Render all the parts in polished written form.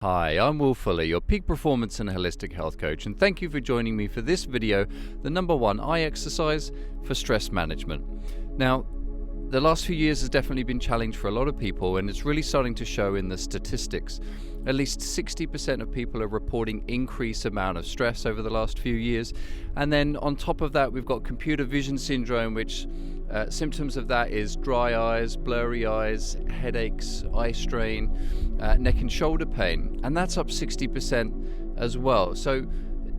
Hi, I'm Will Fuller, your peak performance and holistic health coach, and thank you for joining me for this video, the number one eye exercise for stress management. Now, the last few years has definitely been challenging for a lot of people, and it's really starting to show in the statistics. At least 60% of people are reporting increased amount of stress over the last few years. And then on top of that, we've got computer vision syndrome, which symptoms of that is dry eyes, blurry eyes, headaches, eye strain, neck and shoulder pain, and that's up 60% as well. So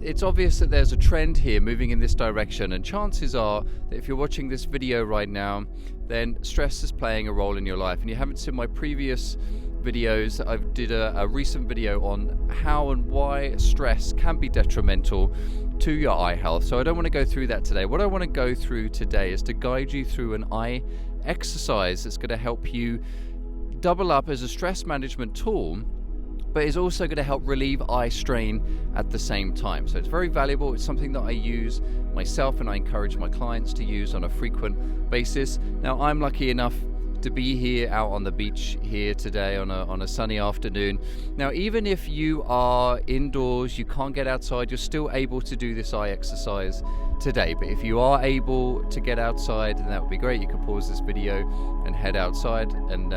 it's obvious that there's a trend here moving in this direction, and chances are that if you're watching this video right now, then stress is playing a role in your life. And you haven't seen my previous videos, I did a recent video on how and why stress can be detrimental to your eye health, so I don't want to go through that today. What I want to go through today is to guide you through an eye exercise that's going to help you double up as a stress management tool, but is also going to help relieve eye strain at the same time. So it's very valuable. It's something that I use myself and I encourage my clients to use on a frequent basis. Now, I'm lucky enough to be here out on the beach here today on a sunny afternoon. Now, even if you are indoors, you can't get outside, you're still able to do this eye exercise today. But if you are able to get outside, then that would be great. You can pause this video and head outside and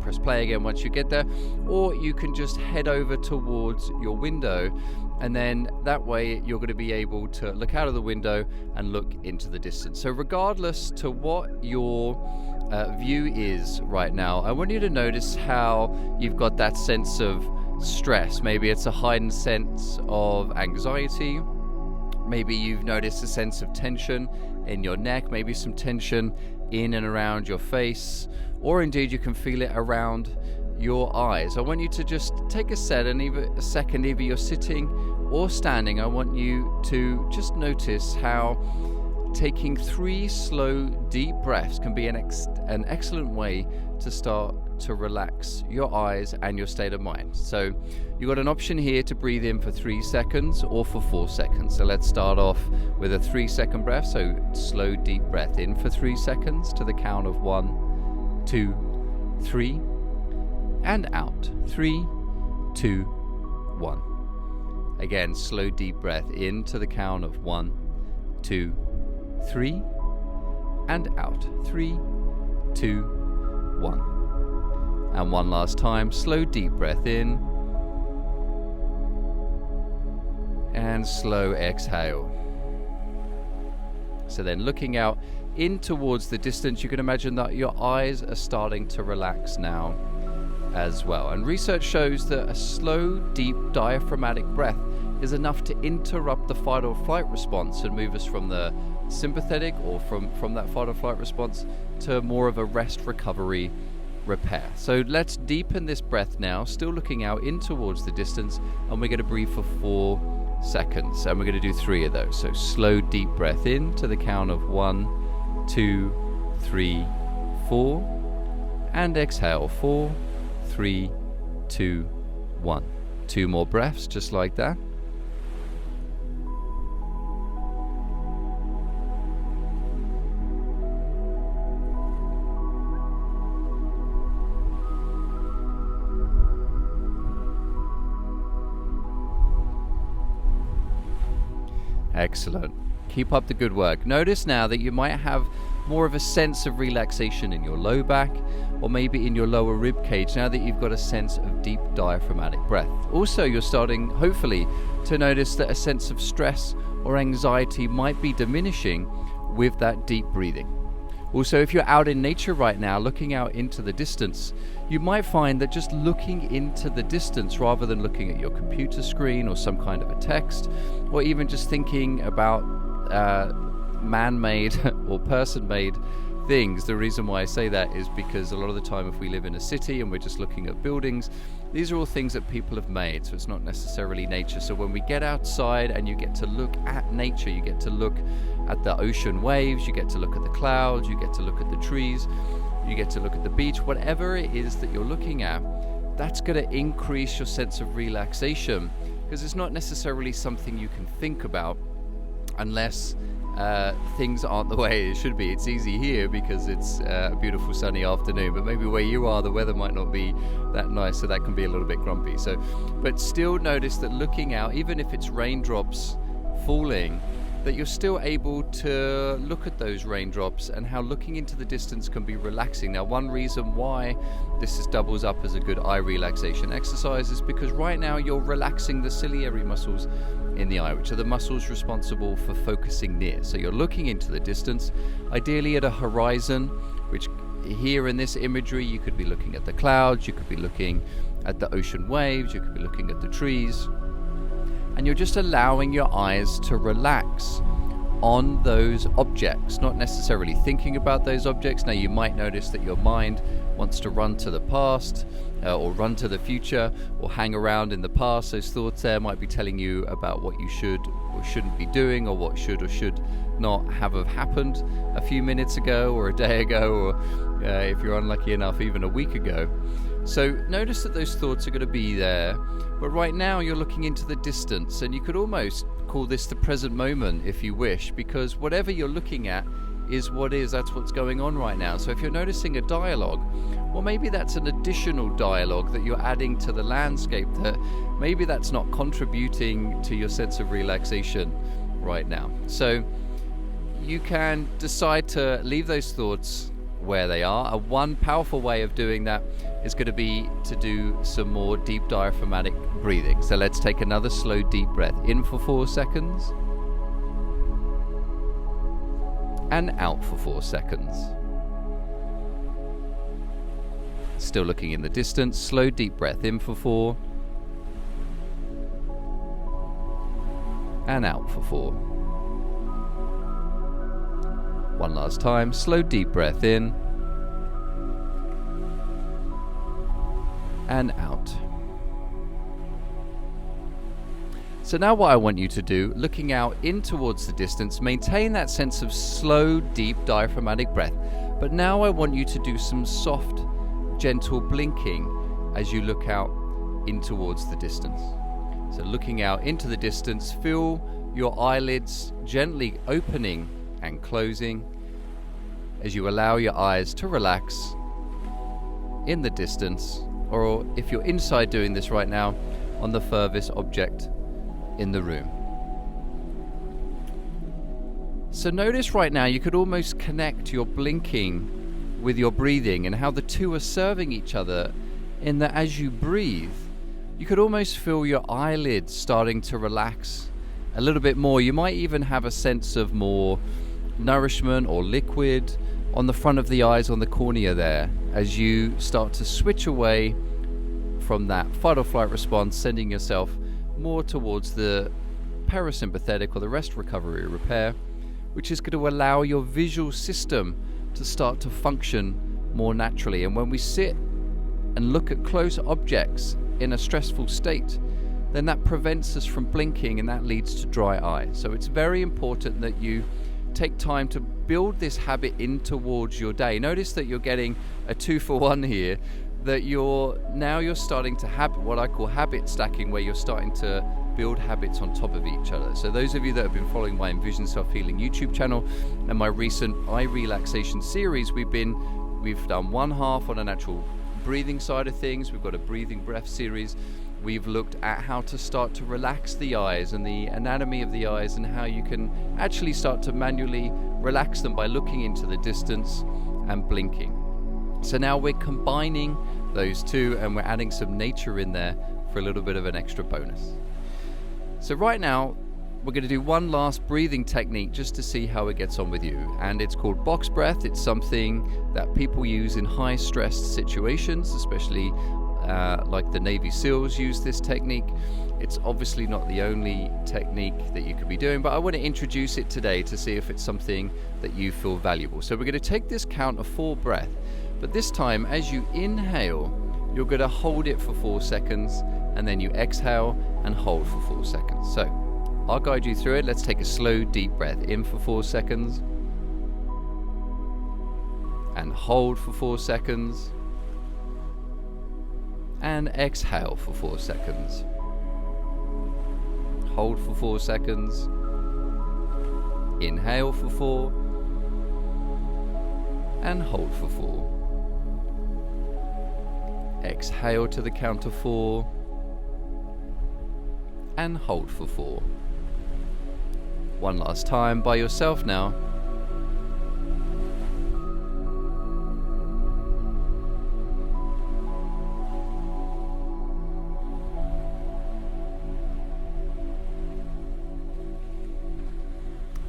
press play again once you get there, or you can just head over towards your window, and then that way you're going to be able to look out of the window and look into the distance. So regardless to what your view is right now, I want you to notice how you've got that sense of stress. Maybe it's a heightened sense of anxiety. Maybe you've noticed a sense of tension in your neck, maybe some tension in and around your face, or indeed you can feel it around your eyes. I want you to just take a second, either you're sitting or standing. I want you to just notice how taking 3 slow, deep breaths can be an excellent way to start to relax your eyes and your state of mind. So you've got an option here to breathe in for 3 seconds or for 4 seconds. So let's start off with a 3-second breath. So slow, deep breath in for 3 seconds to the count of 1, 2, 3, and out. 3, 2, 1. Again, slow, deep breath in to the count of 1, 2, 3, and out. 3, 2, 1. And one last time, slow deep breath in and slow exhale. So then looking out in towards the distance, you can imagine that your eyes are starting to relax now as well. And research shows that a slow, deep diaphragmatic breath is enough to interrupt the fight or flight response and move us from the sympathetic or from that fight or flight response to more of a rest, recovery, repair. So let's deepen this breath now, still looking out in towards the distance, and we're going to breathe for 4 seconds, and we're going to do 3 of those. So slow deep breath in to the count of 1, 2, 3, 4, and exhale 4, 3, 2, 1. 2 more breaths just like that. Excellent. Keep up the good work. Notice now that you might have more of a sense of relaxation in your low back, or maybe in your lower rib cage, now that you've got a sense of deep diaphragmatic breath. Also, you're starting, hopefully, to notice that a sense of stress or anxiety might be diminishing with that deep breathing. Also, if you're out in nature right now, looking out into the distance, you might find that just looking into the distance rather than looking at your computer screen or some kind of a text, or even just thinking about man-made or person-made things. The reason why I say that is because a lot of the time if we live in a city and we're just looking at buildings, these are all things that people have made, so it's not necessarily nature. So when we get outside and you get to look at nature, you get to look at the ocean waves, you get to look at the clouds, you get to look at the trees, you get to look at the beach, whatever it is that you're looking at, that's going to increase your sense of relaxation, because it's not necessarily something you can think about unless things aren't the way it should be. It's easy here because it's a beautiful sunny afternoon, but maybe where you are the weather might not be that nice, so that can be a little bit grumpy. So, but still notice that looking out, even if it's raindrops falling, that you're still able to look at those raindrops and how looking into the distance can be relaxing. Now, one reason why this doubles up as a good eye relaxation exercise is because right now you're relaxing the ciliary muscles in the eye, which are the muscles responsible for focusing near. So you're looking into the distance, ideally at a horizon, which here in this imagery you could be looking at the clouds, you could be looking at the ocean waves, you could be looking at the trees. And you're just allowing your eyes to relax on those objects, not necessarily thinking about those objects. Now, you might notice that your mind wants to run to the past or run to the future or hang around in the past. Those thoughts there might be telling you about what you should or shouldn't be doing, or what should or should not have happened a few minutes ago or a day ago, or if you're unlucky enough, even a week ago. So notice that those thoughts are going to be there, but right now you're looking into the distance, and you could almost call this the present moment if you wish, because whatever you're looking at is what is, that's what's going on right now. So if you're noticing a dialogue, well, maybe that's an additional dialogue that you're adding to the landscape, that maybe that's not contributing to your sense of relaxation right now. So you can decide to leave those thoughts where they are. One powerful way of doing that is going to be to do some more deep diaphragmatic breathing. So let's take another slow deep breath in for 4 seconds and out for 4 seconds. Still looking in the distance, slow deep breath in for 4 and out for 4. One last time, slow deep breath in and out. So now what I want you to do, looking out in towards the distance, maintain that sense of slow, deep diaphragmatic breath. But now I want you to do some soft, gentle blinking as you look out in towards the distance. So looking out into the distance, feel your eyelids gently opening and closing as you allow your eyes to relax in the distance, or if you're inside doing this right now, on the furthest object in the room. So notice right now you could almost connect your blinking with your breathing, and how the two are serving each other, in that as you breathe, you could almost feel your eyelids starting to relax a little bit more. You might even have a sense of more nourishment or liquid on the front of the eyes, on the cornea there, as you start to switch away from that fight or flight response, sending yourself more towards the parasympathetic or the rest recovery repair, which is going to allow your visual system to start to function more naturally. And when we sit and look at close objects in a stressful state, then that prevents us from blinking, and that leads to dry eye. So it's very important that you take time to build this habit in towards your day. Notice that you're getting a 2-for-1 here, that you're starting to have what I call habit stacking, where you're starting to build habits on top of each other. So those of you that have been following my Envision Self-Healing YouTube channel and my recent eye relaxation series, we've done one half on an actual breathing side of things. We've got a breathing breath series. We've looked at how to start to relax the eyes and the anatomy of the eyes, and how you can actually start to manually relax them by looking into the distance and blinking. So now we're combining those two, and we're adding some nature in there for a little bit of an extra bonus. So right now we're going to do one last breathing technique just to see how it gets on with you, and it's called box breath. It's something that people use in high stressed situations, especially like the Navy SEALs use this technique. It's obviously not the only technique that you could be doing, but I want to introduce it today to see if it's something that you feel valuable. So we're going to take this count of 4 breath, but this time as you inhale, you're going to hold it for 4 seconds, and then you exhale and hold for 4 seconds. So I'll guide you through it. Let's take a slow deep breath in for 4 seconds and hold for 4 seconds and exhale for 4 seconds. Hold for 4 seconds Inhale for 4 and hold for 4. Exhale to the count of 4 and hold for 4. One last time by yourself now.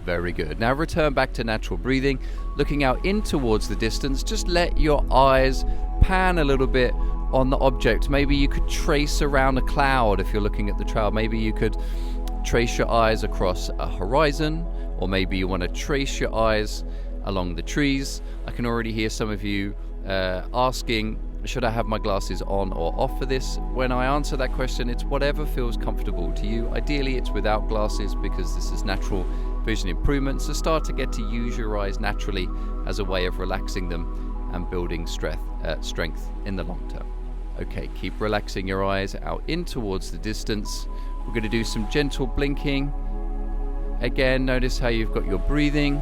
Very good. Now return back to natural breathing, looking out in towards the distance. Just let your eyes pan a little bit on the object. Maybe you could trace around a cloud if you're looking at the trail. Maybe you could trace your eyes across a horizon, or maybe you want to trace your eyes along the trees. I can already hear some of you asking, should I have my glasses on or off for this? When I answer that question, it's whatever feels comfortable to you. Ideally, it's without glasses because this is natural vision improvement. So start to get to use your eyes naturally as a way of relaxing them and building strength in the long term. Okay, keep relaxing your eyes out in towards the distance. We're going to do some gentle blinking. Again, notice how you've got your breathing,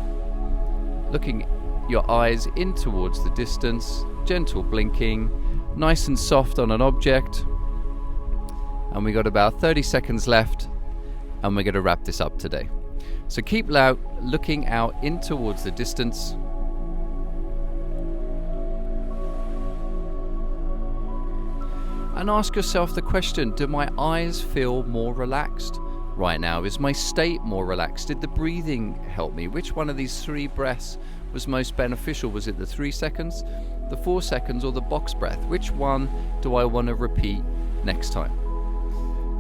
looking your eyes in towards the distance, gentle blinking, nice and soft on an object. And we got about 30 seconds left, and we're going to wrap this up today. So keep looking out in towards the distance. And ask yourself the question, do my eyes feel more relaxed right now? Is my state more relaxed? Did the breathing help me? Which one of these 3 breaths was most beneficial? Was it the 3 seconds, the 4 seconds, or the box breath? Which one do I want to repeat next time?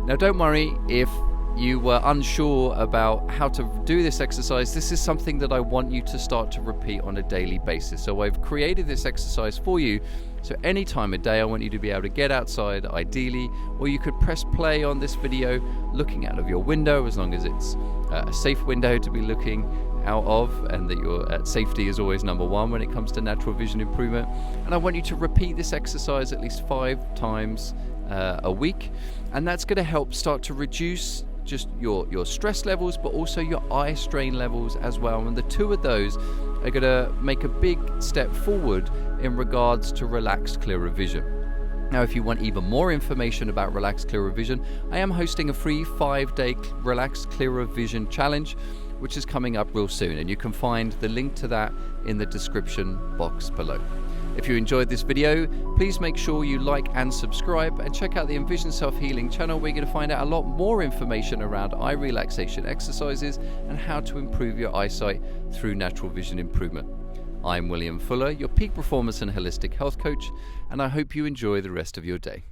Now don't worry if you were unsure about how to do this exercise. This is something that I want you to start to repeat on a daily basis. So I've created this exercise for you. So any time of day, I want you to be able to get outside, ideally, or you could press play on this video looking out of your window, as long as it's a safe window to be looking out of, and that your safety is always number one when it comes to natural vision improvement. And I want you to repeat this exercise at least 5 times a week, and that's going to help start to reduce just your stress levels, but also your eye strain levels as well. And the 2 of those are going to make a big step forward in regards to relaxed, clearer vision. Now, if you want even more information about relaxed, clearer vision, I am hosting a free 5-day relaxed, clearer vision challenge, which is coming up real soon, and you can find the link to that in the description box below. If you enjoyed this video, please make sure you like and subscribe, and check out the Envision Self-Healing channel, where you're going to find out a lot more information around eye relaxation exercises and how to improve your eyesight through natural vision improvement. I'm William Fuller, your peak performance and holistic health coach, and I hope you enjoy the rest of your day.